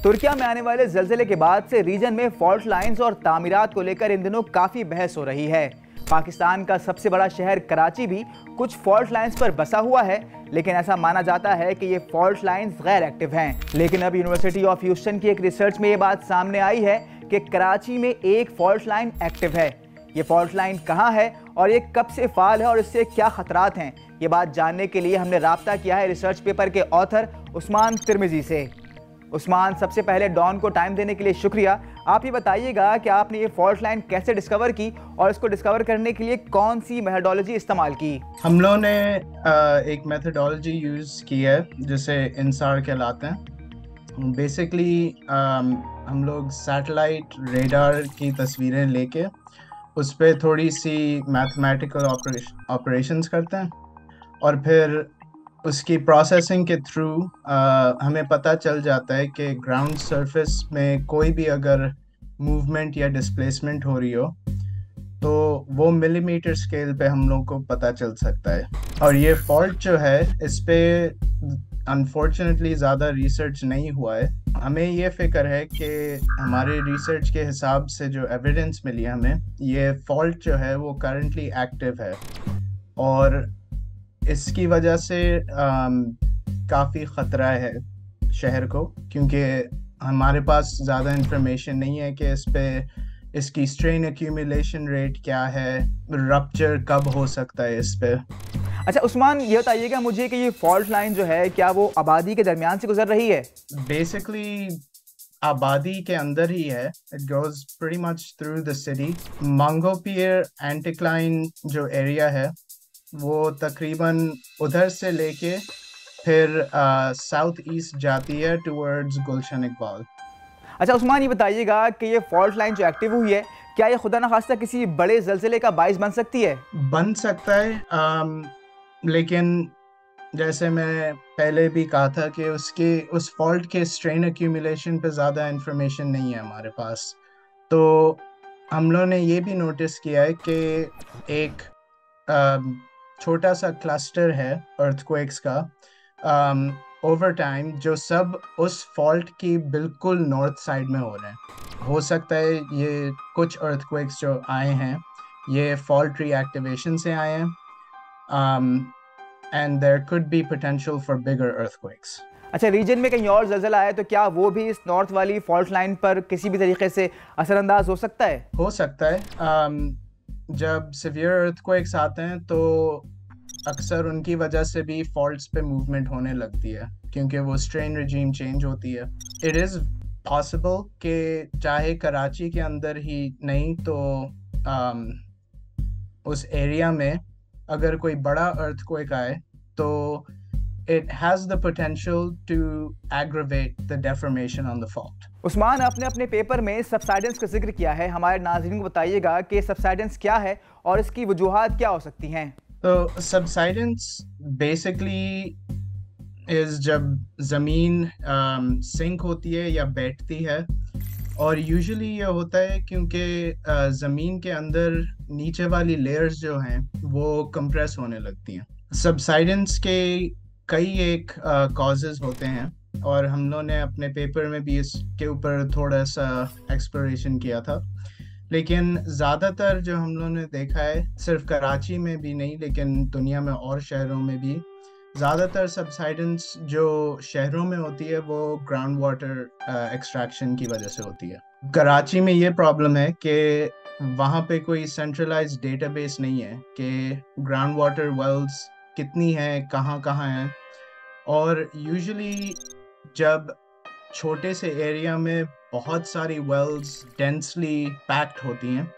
तुर्किया में आने वाले जल्जले के बाद से रीजन में फॉल्ट लाइंस और तामीरात को लेकर इन दिनों काफी बहस हो रही है। पाकिस्तान का सबसे बड़ा शहर कराची भी कुछ फॉल्ट लाइंस पर बसा हुआ है, लेकिन ऐसा माना जाता है कि ये फॉल्ट लाइंस गैर एक्टिव हैं। लेकिन अब यूनिवर्सिटी ऑफ ह्यूस्टन की एक रिसर्च में ये बात सामने आई है कि कराची में एक फॉल्ट लाइन एक्टिव है। ये फॉल्ट लाइन कहाँ है और ये कब से फाल है और इससे क्या खतरात हैं, ये बात जानने के लिए हमने राब्ता किया है रिसर्च पेपर के ऑथर उस्मान तिर्मिजी से। उस्मान, सबसे पहले डॉन को टाइम देने के लिए शुक्रिया। आप ये बताइएगा कि आपने ये फॉल्ट लाइन कैसे डिस्कवर की और इसको डिस्कवर करने के लिए कौन सी मेथडोलॉजी इस्तेमाल की? हम लोगों ने एक मेथडोलॉजी यूज़ की है जिसे इंसार कहलाते हैं। बेसिकली हम लोग सैटेलाइट रेडार की तस्वीरें लेके उस पर थोड़ी सी मैथमेटिकल ऑपरेशंस करते हैं और फिर उसकी प्रोसेसिंग के थ्रू हमें पता चल जाता है कि ग्राउंड सरफेस में कोई भी अगर मूवमेंट या डिस्प्लेसमेंट हो रही हो तो वो मिलीमीटर स्केल पे हम लोग को पता चल सकता है। और ये फॉल्ट जो है इस पे अनफॉर्चुनेटली ज़्यादा रिसर्च नहीं हुआ है। हमें ये फिक्र है कि हमारे रिसर्च के हिसाब से जो एविडेंस मिली है हमें, ये फॉल्ट जो है वो करंटली एक्टिव है और इसकी वजह से काफ़ी ख़तरा है शहर को, क्योंकि हमारे पास ज़्यादा इंफॉर्मेशन नहीं है कि इस पे इसकी स्ट्रेन एक्यूमुलेशन रेट क्या है, रप्चर कब हो सकता है इस पे। अच्छा उस्मान, ये बताइएगा मुझे कि ये फॉल्ट लाइन जो है क्या वो आबादी के दरमियान से गुजर रही है? बेसिकली आबादी के अंदर ही है। It goes pretty much through the city. Mangho Pir anticline जो एरिया है वो तकरीबन उधर से लेके फिर साउथ ईस्ट जाती है टुवर्ड्स गुलशन इकबाल। अच्छा उस्मान, ये बताइएगा कि ये फॉल्ट लाइन जो एक्टिव हुई है क्या ये खुदा न खास्ता किसी बड़े जल्जले का बाइस बन सकती है? बन सकता है, लेकिन जैसे मैं पहले भी कहा था कि उस फॉल्ट के स्ट्रेन एक्यूमुलेशन पे ज़्यादा इंफॉर्मेशन नहीं है हमारे पास। तो हम लोगों ने ये भी नोटिस किया है कि एक छोटा सा क्लस्टर है अर्थक्वेक्स का ओवर टाइम जो सब उस फॉल्ट की बिल्कुल नॉर्थ साइड में हो रहे हैं। हो सकता है ये कुछ अर्थक्वेक्स जो आए हैं ये फॉल्ट रीएक्टिवेशन से आए हैं, and there could be potential for bigger earthquakes. अच्छा, रीजन में कहीं और जल्जला आया तो क्या वो भी इस नॉर्थ वाली फॉल्ट लाइन पर किसी भी तरीके से असरअंदाज हो सकता है? हो सकता है। जब सिवियर अर्थक्वेक्स आते हैं तो अक्सर उनकी वजह से भी फॉल्ट्स पे मूवमेंट होने लगती है, क्योंकि वो स्ट्रेन रिजीम चेंज होती है। इट इज़ पॉसिबल कि चाहे कराची के अंदर ही नहीं तो उस एरिया में अगर कोई बड़ा अर्थक्वेक आए तो it has the potential to aggravate the deformation on the fault. Usman, आपने अपने पेपर में सबसाइडेंस का जिक्र किया है। हमारे नाज़रीन को बताइएगा कि सबसाइडेंस क्या है और इसकी वजूहात क्या हो सकती हैं? तो सबसाइडेंस बेसिकली इज जब ज़मीन सिंक होती है या बैठती है, और यूजुअली ये होता है क्योंकि ज़मीन के अंदर नीचे वाली लेयर्स जो हैं वो कंप्रेस होने लगती हैं। सबसाइडेंस के कई एक कॉजेज़ होते हैं और हम लोगों ने अपने पेपर में भी इसके ऊपर थोड़ा सा एक्सप्लोरेशन किया था, लेकिन ज़्यादातर जो हम लोगों ने देखा है, सिर्फ कराची में भी नहीं लेकिन दुनिया में और शहरों में भी, ज़्यादातर सबसाइडेंस जो शहरों में होती है वो ग्राउंड वाटर एक्सट्रैक्शन की वजह से होती है। कराची में ये प्रॉब्लम है कि वहाँ पे कोई सेंट्रलाइज्ड डेटाबेस नहीं है कि ग्राउंड वाटर वेल्स कितनी है, कहाँ कहाँ है। और यूजुअली जब छोटे से एरिया में बहुत सारी वेल्स डेंसली पैक्ड होती हैं,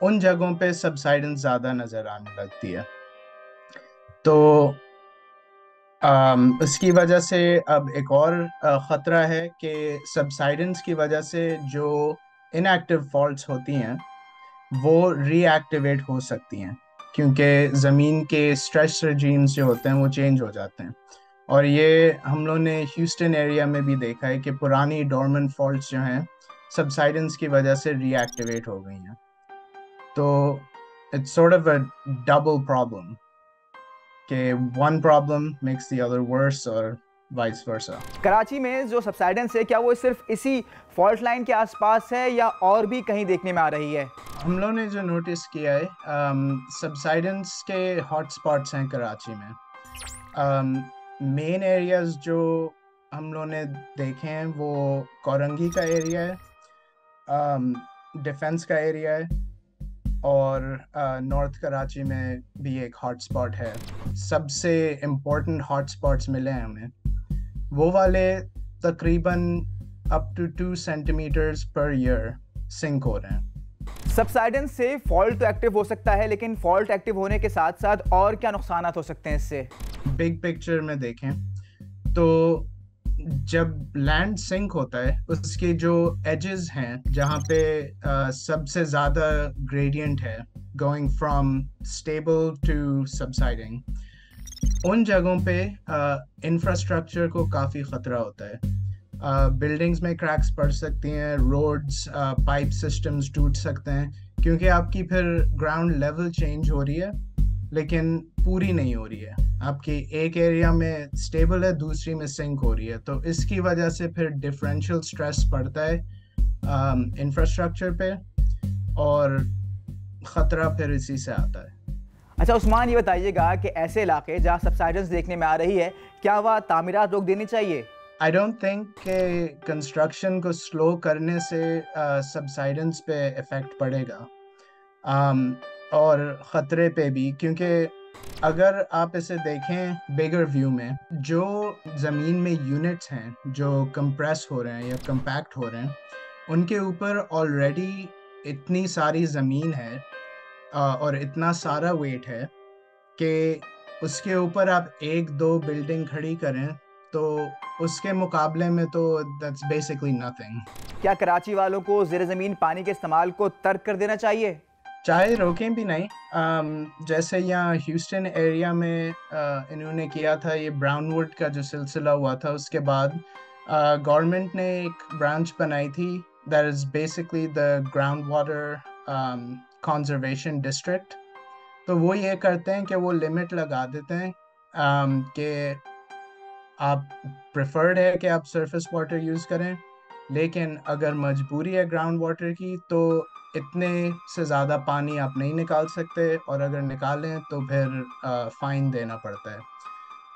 उन जगहों पे सबसाइडेंस ज़्यादा नज़र आने लगती है। तो इसकी वजह से अब एक और ख़तरा है कि सबसाइडेंस की वजह से जो इनएक्टिव फॉल्ट्स होती हैं वो रीएक्टिवेट हो सकती हैं, क्योंकि ज़मीन के स्ट्रेस रेजीम्स जो होते हैं वो चेंज हो जाते हैं। और ये हम लोग ने ह्यूस्टन एरिया में भी देखा है कि पुरानी डॉर्मेंट फॉल्ट्स जो हैं सबसाइडेंस की वजह से रीएक्टिवेट हो गई हैं। तो it's sort of a double problem कि one problem makes the other worse, और वाइस वर्सा। कराची में जो सबसाइडेंस है, क्या वो सिर्फ इसी फॉल्ट लाइन के आसपास है या और भी कहीं देखने में आ रही है? हम लोगों ने जो नोटिस किया है, सबसाइडेंस के हॉटस्पॉट्स हैं कराची में। मेन एरियाज जो हम लोगों ने देखे हैं वो कोरंगी का एरिया है, डिफेंस का एरिया है, और नॉर्थ कराची में भी एक हॉटस्पॉट है। सबसे इम्पोर्टेंट हॉटस्पॉट्स मिले हैं हमें, वो वाले तकरीबन up to 2 centimetres per year sink हो रहे हैं। सबसाइडेंस से फॉल्ट तो एक्टिव हो सकता है, लेकिन फॉल्ट एक्टिव होने के साथ साथ और क्या नुकसान हो सकते हैं इससे? बिग पिक्चर में देखें तो जब लैंड सिंक होता है, उसके जो एजेस हैं जहाँ पे सबसे ज़्यादा ग्रेडियंट है going from stable to subsiding, उन जगहों पे इंफ्रास्ट्रक्चर को काफ़ी ख़तरा होता है। बिल्डिंग्स में क्रैक्स पड़ सकती हैं, रोड्स, पाइप सिस्टम्स टूट सकते हैं, क्योंकि आपकी फिर ग्राउंड लेवल चेंज हो रही है लेकिन पूरी नहीं हो रही है। आपकी एक एरिया में स्टेबल है, दूसरी में सिंक हो रही है, तो इसकी वजह से फिर डिफरेंशियल स्ट्रेस पड़ता है इंफ्रास्ट्रक्चर पे और ख़तरा फिर इसी से आता है। अच्छा उस्मान, ये बताइएगा कि ऐसे इलाके जहाँ सबसाइडेंस देखने में आ रही है, क्या वह तामीरात रोक देनी चाहिए? आई डोंट थिंक कि कंस्ट्रक्शन को स्लो करने से सबसाइडेंस पे इफ़ेक्ट पड़ेगा, और ख़तरे पे भी, क्योंकि अगर आप इसे देखें बिगर व्यू में, जो ज़मीन में यूनिट्स हैं जो कंप्रेस हो रहे हैं या कंपैक्ट हो रहे हैं, उनके ऊपर ऑलरेडी इतनी सारी ज़मीन है और इतना सारा वेट है कि उसके ऊपर आप 1-2 बिल्डिंग खड़ी करें तो उसके मुकाबले में तो दैट्स बेसिकली नथिंग। क्या कराची वालों को ज़ेर ज़मीन पानी के इस्तेमाल को तर्क कर देना चाहिए? चाहे रोकें भी नहीं, जैसे यहाँ ह्यूस्टन एरिया में इन्होंने किया था, ये ब्राउनवुड का जो सिलसिला हुआ था, उसके बाद गवर्नमेंट ने एक ब्रांच बनाई थी that is basically the ground water conservation district. तो वो ये करते हैं कि वो लिमिट लगा देते हैं कि आप प्रेफर्ड है कि आप सरफेस वाटर यूज़ करें, लेकिन अगर मजबूरी है ग्राउंड वाटर की तो इतने से ज़्यादा पानी आप नहीं निकाल सकते, और अगर निकालें तो फिर फ़ाइन देना पड़ता है।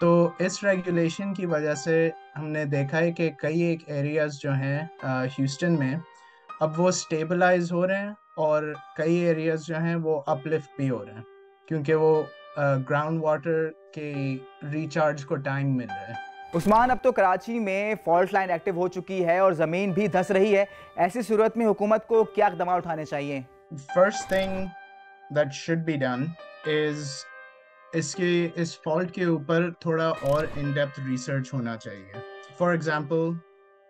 तो इस रेगुलेशन की वजह से हमने देखा है कि कई एक एरियाज़ जो हैं ह्यूस्टन में, अब वो स्टेबलाइज हो रहे हैं, और कई एरियाज़ जो हैं वो अपलिफ्ट भी हो रहे हैं, क्योंकि वो ग्राउंड वाटर के रिचार्ज को टाइम मिल रहा है। उस्मान, अब तो कराची में फॉल्ट लाइन एक्टिव हो चुकी है और ज़मीन भी धंस रही है। ऐसी सूरत में हुकूमत को क्या इक़दाम उठाने चाहिए? First thing that should be done is इस फॉल्ट के ऊपर थोड़ा और इन डेप्थ रिसर्च होना चाहिए। फॉर एग्ज़ाम्पल,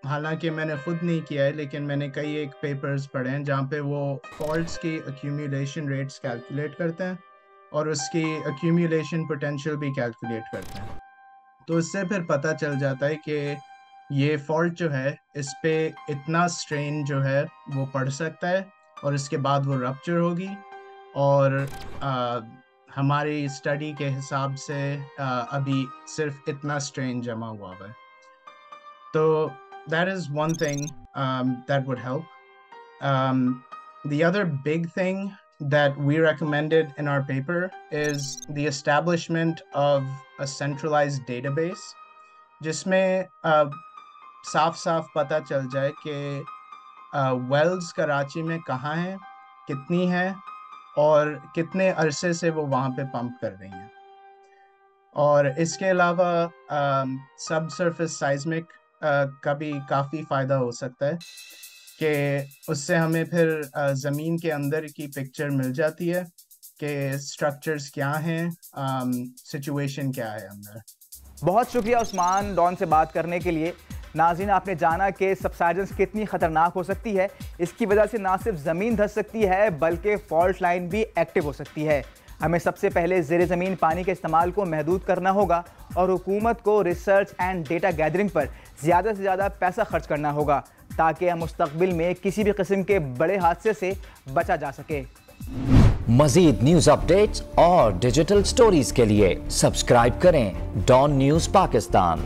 हालांकि मैंने ख़ुद नहीं किया है, लेकिन मैंने कई एक पेपर्स पढ़े हैं जहाँ पे वो फॉल्ट्स की एक्यूमुलेशन रेट्स कैलकुलेट करते हैं और उसकी एक्यूमुलेशन पोटेंशियल भी कैलकुलेट करते हैं। तो इससे फिर पता चल जाता है कि ये फॉल्ट जो है, इस पे इतना स्ट्रेन जो है वो पड़ सकता है और इसके बाद वो रप्चर होगी, और हमारी स्टडी के हिसाब से अभी सिर्फ इतना स्ट्रेन जमा हुआ है। तो that is one thing that would help. The other big thing that we recommended in our paper is the establishment of a centralized database, जिसमें साफ साफ पता चल जाए कि वेल्स कराची में कहाँ हैं, कितनी हैं और कितने अरसे से वो वहाँ पे पंप कर रही हैं। और इसके अलावा सब सरफेस साइज्मिक का भी काफ़ी फ़ायदा हो सकता है कि उससे हमें फिर ज़मीन के अंदर की पिक्चर मिल जाती है कि स्ट्रक्चर्स क्या हैं, सिचुएशन क्या है अंदर। बहुत शुक्रिया उस्मान डॉन से बात करने के लिए। नाज़रीन, आपने जाना कि सबसाइडेंस कितनी ख़तरनाक हो सकती है। इसकी वजह से ना सिर्फ ज़मीन धंस सकती है बल्कि फॉल्ट लाइन भी एक्टिव हो सकती है। हमें सबसे पहले ज़ेरे ज़मीन पानी के इस्तेमाल को महदूद करना होगा और हुकूमत को रिसर्च एंड डेटा गैदरिंग पर ज़्यादा से ज़्यादा पैसा खर्च करना होगा ताकि हम मुस्तक़बिल में किसी भी किस्म के बड़े हादसे से बचा जा सके। मज़ीद न्यूज़ अपडेट्स और डिजिटल स्टोरीज के लिए सब्सक्राइब करें डॉन न्यूज़ पाकिस्तान।